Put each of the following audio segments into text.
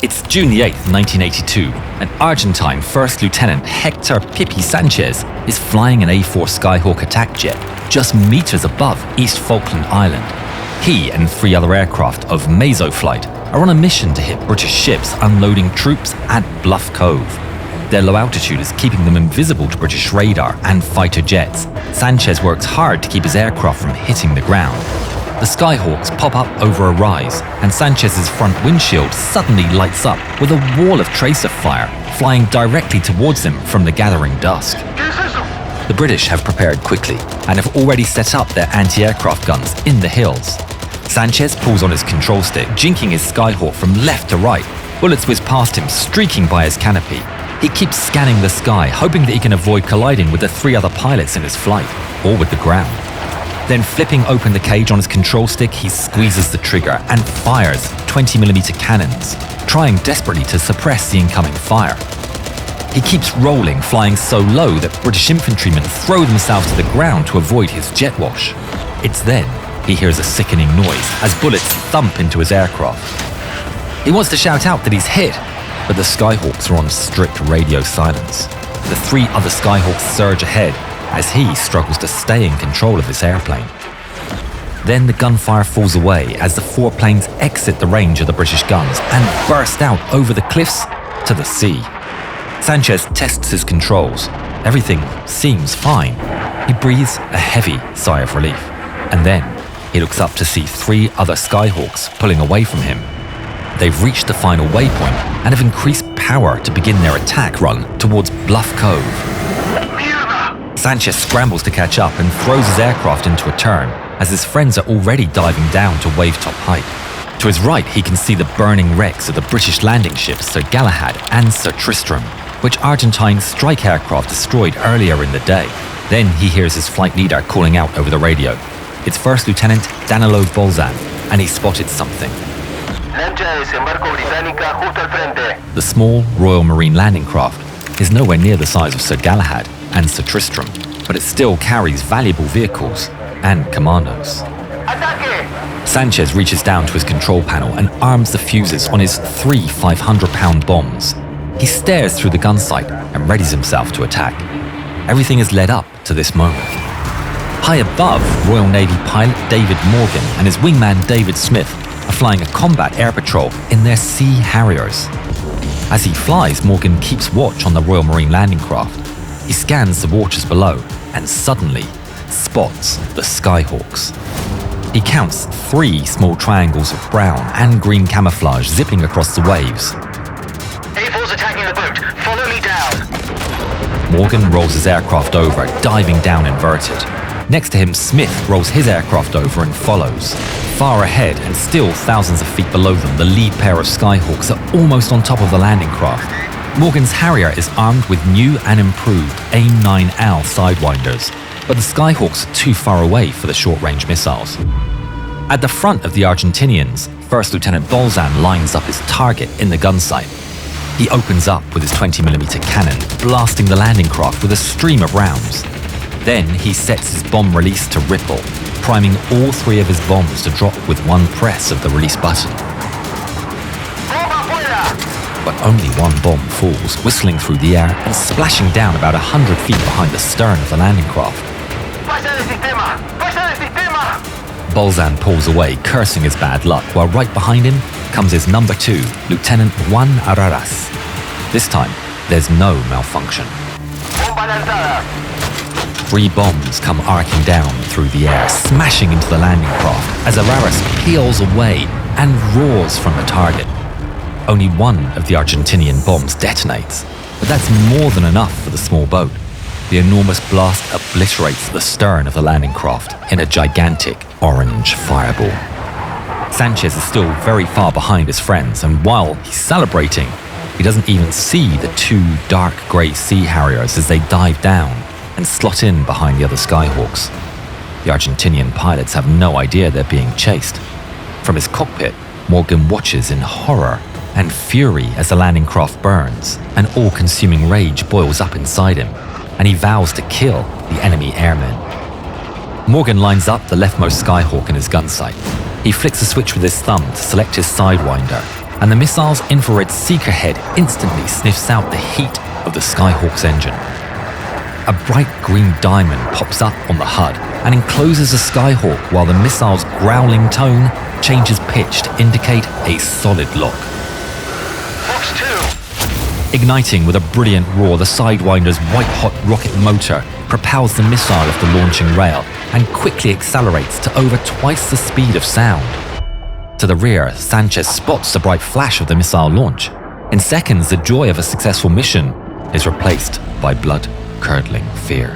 It's June the 8th, 1982, and Argentine First Lieutenant Hector Pipi Sanchez is flying an A4 Skyhawk attack jet just meters above East Falkland Island. He and 3 other aircraft of Mesoflight are on a mission to hit British ships unloading troops at Bluff Cove. Their low altitude is keeping them invisible to British radar and fighter jets. Sanchez works hard to keep his aircraft from hitting the ground. The Skyhawks pop up over a rise, and Sanchez's front windshield suddenly lights up with a wall of tracer fire flying directly towards him from the gathering dusk. The British have prepared quickly and have already set up their anti-aircraft guns in the hills. Sanchez pulls on his control stick, jinking his Skyhawk from left to right. Bullets whiz past him, streaking by his canopy. He keeps scanning the sky, hoping that he can avoid colliding with the 3 other pilots in his flight, or with the ground. Then flipping open the cage on his control stick, he squeezes the trigger and fires 20mm cannons, trying desperately to suppress the incoming fire. He keeps rolling, flying so low that British infantrymen throw themselves to the ground to avoid his jet wash. It's then he hears a sickening noise as bullets thump into his aircraft. He wants to shout out that he's hit, but the Skyhawks are on strict radio silence. The 3 other Skyhawks surge ahead as he struggles to stay in control of this airplane. Then the gunfire falls away as the 4 planes exit the range of the British guns and burst out over the cliffs to the sea. Sanchez tests his controls. Everything seems fine. He breathes a heavy sigh of relief. And then he looks up to see 3 other Skyhawks pulling away from him. They've reached the final waypoint and have increased power to begin their attack run towards Bluff Cove. Sanchez scrambles to catch up and throws his aircraft into a turn as his friends are already diving down to wave-top height. To his right, he can see the burning wrecks of the British landing ships Sir Galahad and Sir Tristram, which Argentine strike aircraft destroyed earlier in the day. Then he hears his flight leader calling out over the radio. It's First Lieutenant Danilo Bolzán, and he spotted something. The small Royal Marine landing craft is nowhere near the size of Sir Galahad and Sir Tristram, but it still carries valuable vehicles and commandos. Sanchez reaches down to his control panel and arms the fuses on his 3 500-pound bombs. He stares through the gun sight and readies himself to attack. Everything is led up to this moment. High above, Royal Navy pilot David Morgan and his wingman David Smith are flying a combat air patrol in their Sea Harriers. As he flies, Morgan keeps watch on the Royal Marine landing craft. He scans the waters below and suddenly spots the Skyhawks. He counts 3 small triangles of brown and green camouflage zipping across the waves. A4's attacking the boat. Follow me down. Morgan rolls his aircraft over, diving down inverted. Next to him, Smith rolls his aircraft over and follows. Far ahead, and still thousands of feet below them, the lead pair of Skyhawks are almost on top of the landing craft. Morgan's Harrier is armed with new and improved AIM-9L sidewinders, but the Skyhawks are too far away for the short-range missiles. At the front of the Argentinians, First Lieutenant Bolzán lines up his target in the gun sight. He opens up with his 20mm cannon, blasting the landing craft with a stream of rounds. Then he sets his bomb release to ripple, priming all 3 of his bombs to drop with one press of the release button. But only one bomb falls, whistling through the air and splashing down about 100 feet behind the stern of the landing craft. Bolzán pulls away, cursing his bad luck, while right behind him comes his number 2, Lieutenant Juan Araras. This time, there's no malfunction. 3 bombs come arcing down through the air, smashing into the landing craft as Araras peels away and roars from the target. Only one of the Argentinian bombs detonates, but that's more than enough for the small boat. The enormous blast obliterates the stern of the landing craft in a gigantic orange fireball. Sanchez is still very far behind his friends, and while he's celebrating, he doesn't even see the 2 dark grey Sea Harriers as they dive down and slot in behind the other Skyhawks. The Argentinian pilots have no idea they're being chased. From his cockpit, Morgan watches in horror and fury as the landing craft burns, an all-consuming rage boils up inside him, and he vows to kill the enemy airmen. Morgan lines up the leftmost Skyhawk in his gun sight. He flicks a switch with his thumb to select his sidewinder, and the missile's infrared seeker head instantly sniffs out the heat of the Skyhawk's engine. A bright green diamond pops up on the HUD and encloses the Skyhawk while the missile's growling tone changes pitch to indicate a solid lock. Fox 2! Igniting with a brilliant roar, the Sidewinder's white-hot rocket motor propels the missile off the launching rail and quickly accelerates to over twice the speed of sound. To the rear, Sanchez spots the bright flash of the missile launch. In seconds, the joy of a successful mission is replaced by blood-curdling fear.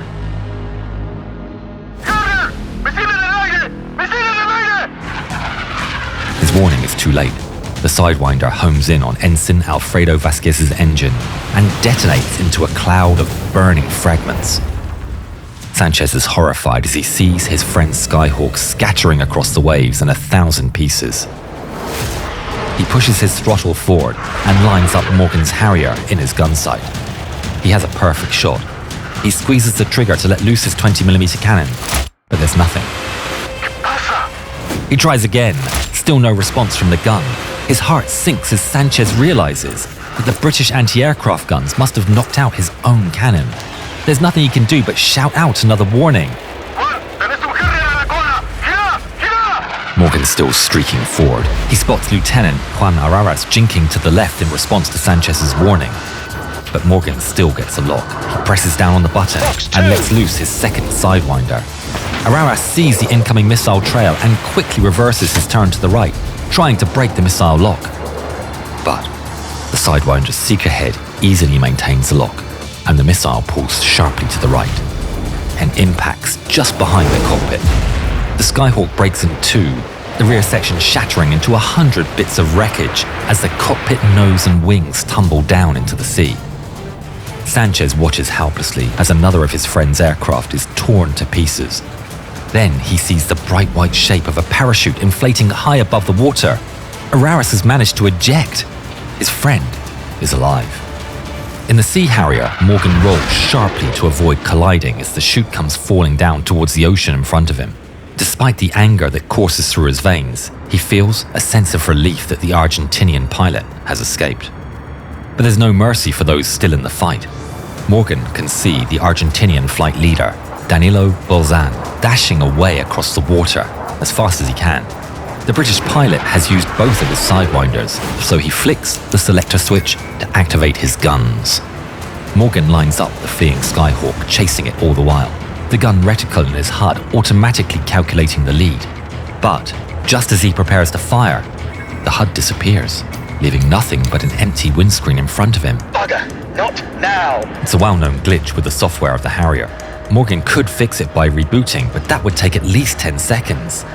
His warning is too late. The Sidewinder homes in on Ensign Alfredo Vasquez's engine and detonates into a cloud of burning fragments. Sanchez is horrified as he sees his friend's Skyhawk scattering across the waves in 1,000 pieces. He pushes his throttle forward and lines up Morgan's Harrier in his gun sight. He has a perfect shot. He squeezes the trigger to let loose his 20mm cannon, but there's nothing. He tries again, still no response from the gun. His heart sinks as Sanchez realizes that the British anti-aircraft guns must have knocked out his own cannon. There's nothing he can do but shout out another warning. Morgan's still streaking forward. He spots Lieutenant Juan Araras jinking to the left in response to Sanchez's warning. But Morgan still gets a lock. He presses down on the button and lets loose his second Sidewinder. Araras sees the incoming missile trail and quickly reverses his turn to the right, trying to break the missile lock. But the Sidewinder's seeker head easily maintains the lock, and the missile pulls sharply to the right and impacts just behind the cockpit. The Skyhawk breaks in two, the rear section shattering into 100 bits of wreckage as the cockpit nose and wings tumble down into the sea. Sanchez watches helplessly as another of his friend's aircraft is torn to pieces. Then he sees the bright white shape of a parachute inflating high above the water. Araras has managed to eject. His friend is alive. In the Sea Harrier, Morgan rolls sharply to avoid colliding as the chute comes falling down towards the ocean in front of him. Despite the anger that courses through his veins, he feels a sense of relief that the Argentinian pilot has escaped. But there's no mercy for those still in the fight. Morgan can see the Argentinian flight leader, Danilo Bolzán, dashing away across the water as fast as he can. The British pilot has used both of his Sidewinders, so he flicks the selector switch to activate his guns. Morgan lines up the fleeing Skyhawk, chasing it all the while, the gun reticle in his HUD automatically calculating the lead. But just as he prepares to fire, the HUD disappears, leaving nothing but an empty windscreen in front of him. Bugger, not now! It's a well-known glitch with the software of the Harrier. Morgan could fix it by rebooting, but that would take at least 10 seconds.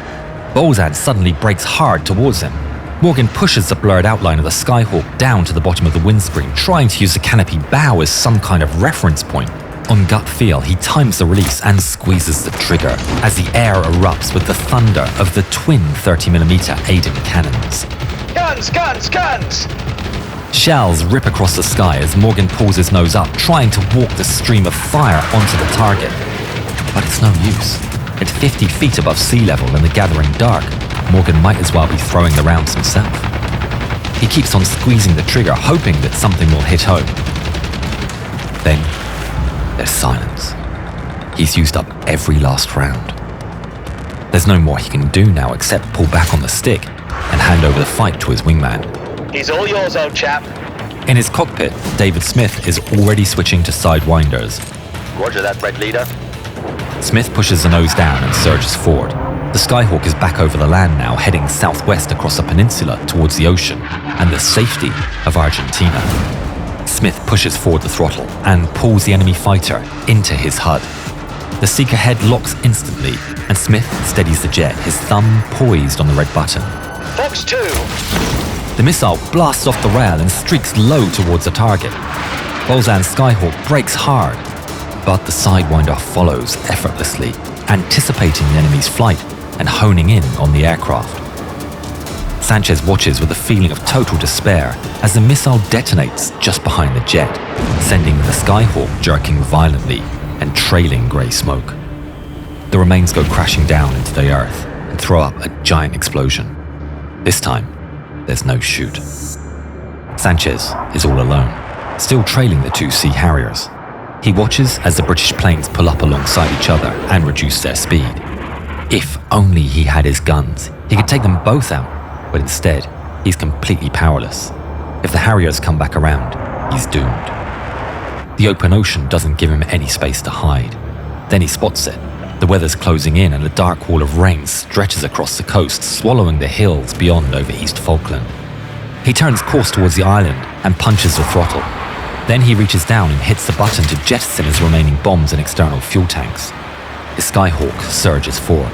Bolzán suddenly brakes hard towards him. Morgan pushes the blurred outline of the Skyhawk down to the bottom of the windscreen, trying to use the canopy bow as some kind of reference point. On gut feel, he times the release and squeezes the trigger as the air erupts with the thunder of the twin 30mm Aiden cannons. Guns, guns, guns! Shells rip across the sky as Morgan pulls his nose up, trying to walk the stream of fire onto the target. But it's no use. At 50 feet above sea level in the gathering dark, Morgan might as well be throwing the rounds himself. He keeps on squeezing the trigger, hoping that something will hit home. Then, there's silence. He's used up every last round. There's no more he can do now except pull back on the stick and hand over the fight to his wingman. He's all yours, old chap. In his cockpit, David Smith is already switching to Sidewinders. Roger that, Red Leader. Smith pushes the nose down and surges forward. The Skyhawk is back over the land now, heading southwest across a peninsula towards the ocean and the safety of Argentina. Smith pushes forward the throttle and pulls the enemy fighter into his HUD. The seeker head locks instantly, and Smith steadies the jet, his thumb poised on the red button. Fox 2! The missile blasts off the rail and streaks low towards the target. Bolzán's Skyhawk brakes hard, but the Sidewinder follows effortlessly, anticipating the enemy's flight and honing in on the aircraft. Sanchez watches with a feeling of total despair as the missile detonates just behind the jet, sending the Skyhawk jerking violently and trailing grey smoke. The remains go crashing down into the earth and throw up a giant explosion. This time, there's no chute. Sanchez is all alone, still trailing the two Sea Harriers. He watches as the British planes pull up alongside each other and reduce their speed. If only he had his guns, he could take them both out, but instead, he's completely powerless. If the Harriers come back around, he's doomed. The open ocean doesn't give him any space to hide. Then he spots it. The weather's closing in and a dark wall of rain stretches across the coast, swallowing the hills beyond over East Falkland. He turns course towards the island and punches the throttle. Then he reaches down and hits the button to jettison his remaining bombs and external fuel tanks. His Skyhawk surges forward.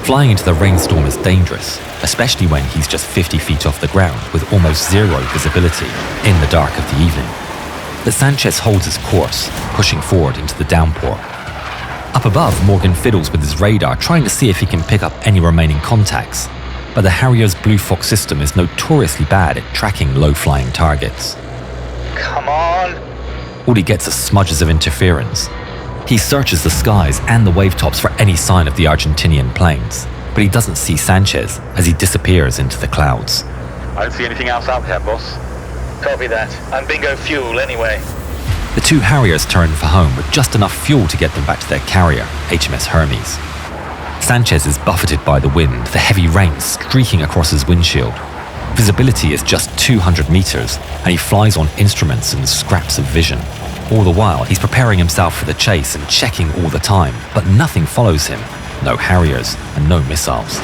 Flying into the rainstorm is dangerous, especially when he's just 50 feet off the ground with almost zero visibility in the dark of the evening. But Sanchez holds his course, pushing forward into the downpour. Up above, Morgan fiddles with his radar, trying to see if he can pick up any remaining contacts. But the Harrier's Blue Fox system is notoriously bad at tracking low-flying targets. Come on! All he gets are smudges of interference. He searches the skies and the wavetops for any sign of the Argentinian planes, but he doesn't see Sanchez as he disappears into the clouds. I don't see anything else out there, boss. Copy that. I'm bingo fuel anyway. The two Harriers turn for home with just enough fuel to get them back to their carrier, HMS Hermes. Sanchez is buffeted by the wind, the heavy rain streaking across his windshield. Visibility is just 200 meters, and he flies on instruments and scraps of vision. All the while, he's preparing himself for the chase and checking all the time, but nothing follows him. No Harriers and no missiles.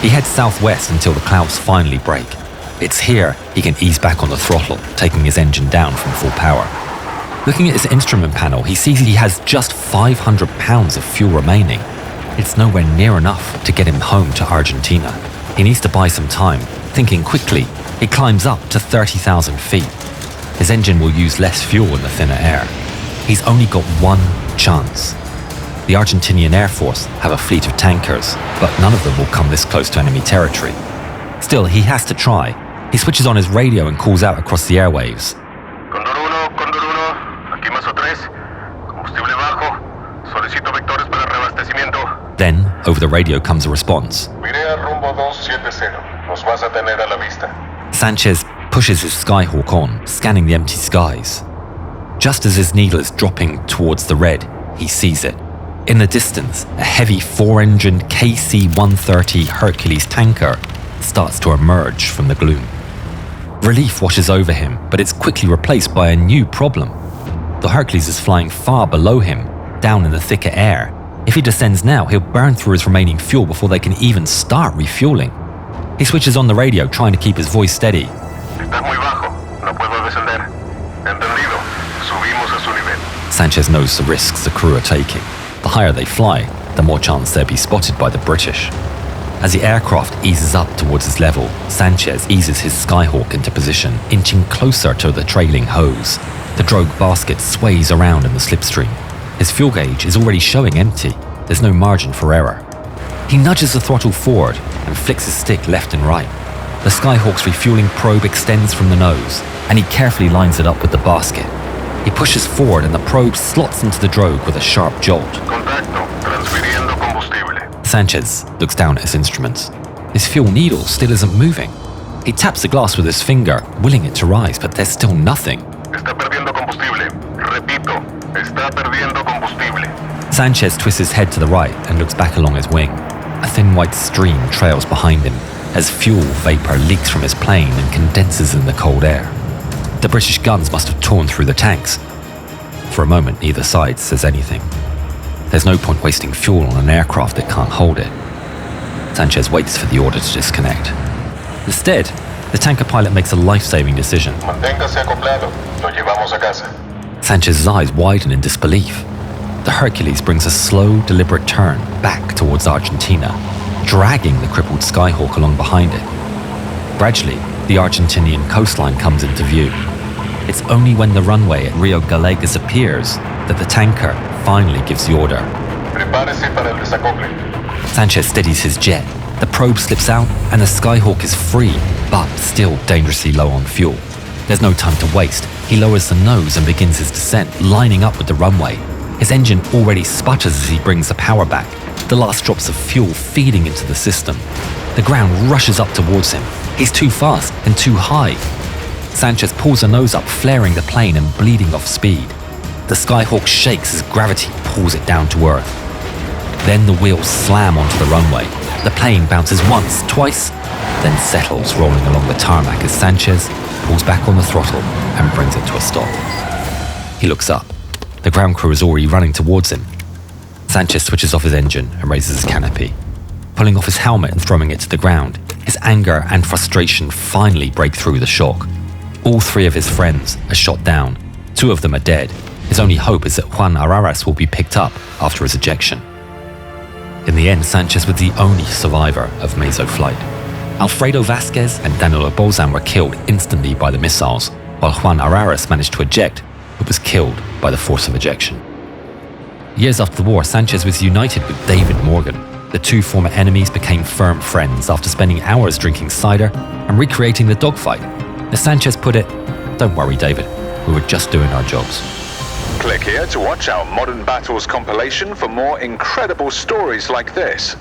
He heads southwest until the clouds finally break. It's here he can ease back on the throttle, taking his engine down from full power. Looking at his instrument panel, he sees he has just 500 pounds of fuel remaining. It's nowhere near enough to get him home to Argentina. He needs to buy some time. Thinking quickly, he climbs up to 30,000 feet. His engine will use less fuel in the thinner air. He's only got one chance. The Argentinian Air Force have a fleet of tankers, but none of them will come this close to enemy territory. Still, he has to try. He switches on his radio and calls out across the airwaves. Condor 1, aquí Mazo 3, combustible bajo, solicito vectores para reabastecimiento. Then, over the radio comes a response. Mirea rumbo 270, nos vas a tener a la vista. Sanchez pushes his Skyhawk on, scanning the empty skies. Just as his needle is dropping towards the red, he sees it. In the distance, a heavy 4-engined KC-130 Hercules tanker starts to emerge from the gloom. Relief washes over him, but it's quickly replaced by a new problem. The Hercules is flying far below him, down in the thicker air. If he descends now, he'll burn through his remaining fuel before they can even start refueling. He switches on the radio, trying to keep his voice steady. Estás muy bajo, no puedo descender. Entendido, subimos a su nivel. Sanchez knows the risks the crew are taking. The higher they fly, the more chance they'll be spotted by the British. As the aircraft eases up towards his level, Sanchez eases his Skyhawk into position, inching closer to the trailing hose. The drogue basket sways around in the slipstream. His fuel gauge is already showing empty. There's no margin for error. He nudges the throttle forward and flicks his stick left and right. The Skyhawk's refueling probe extends from the nose, and he carefully lines it up with the basket. He pushes forward and the probe slots into the drogue with a sharp jolt. Contacto, transfiriendo combustible. Sanchez looks down at his instruments. His fuel needle still isn't moving. He taps the glass with his finger, willing it to rise, but there's still nothing. Está perdiendo combustible. Repito, está perdiendo combustible. Sanchez twists his head to the right and looks back along his wing. A thin white stream trails behind him as fuel vapor leaks from his plane and condenses in the cold air. The British guns must have torn through the tanks. For a moment, neither side says anything. There's no point wasting fuel on an aircraft that can't hold it. Sanchez waits for the order to disconnect. Instead, the tanker pilot makes a life-saving decision. Manténgase acoplado, lo llevamos a casa. Sanchez's eyes widen in disbelief. The Hercules brings a slow, deliberate turn back towards Argentina, dragging the crippled Skyhawk along behind it. Gradually, the Argentinian coastline comes into view. It's only when the runway at Rio Gallegos appears that the tanker finally gives the order. Prepárese para el desacople. Sanchez steadies his jet. The probe slips out and the Skyhawk is free, but still dangerously low on fuel. There's no time to waste. He lowers the nose and begins his descent, lining up with the runway. His engine already sputters as he brings the power back, the last drops of fuel feeding into the system. The ground rushes up towards him. He's too fast and too high. Sanchez pulls her nose up, flaring the plane and bleeding off speed. The Skyhawk shakes as gravity pulls it down to earth. Then the wheels slam onto the runway. The plane bounces once, twice, then settles, rolling along the tarmac as Sanchez pulls back on the throttle and brings it to a stop. He looks up. The ground crew is already running towards him. Sanchez switches off his engine and raises his canopy. Pulling off his helmet and throwing it to the ground, his anger and frustration finally break through the shock. All three of his friends are shot down. 2 of them are dead. His only hope is that Juan Araras will be picked up after his ejection. In the end, Sanchez was the only survivor of Meso flight. Alfredo Vasquez and Danilo Bolzán were killed instantly by the missiles, while Juan Araras managed to eject, but was killed by the force of ejection. Years after the war, Sanchez was united with David Morgan. The 2 former enemies became firm friends after spending hours drinking cider and recreating the dogfight. As Sanchez put it, "Don't worry, David, we were just doing our jobs." Click here to watch our Modern Battles compilation for more incredible stories like this.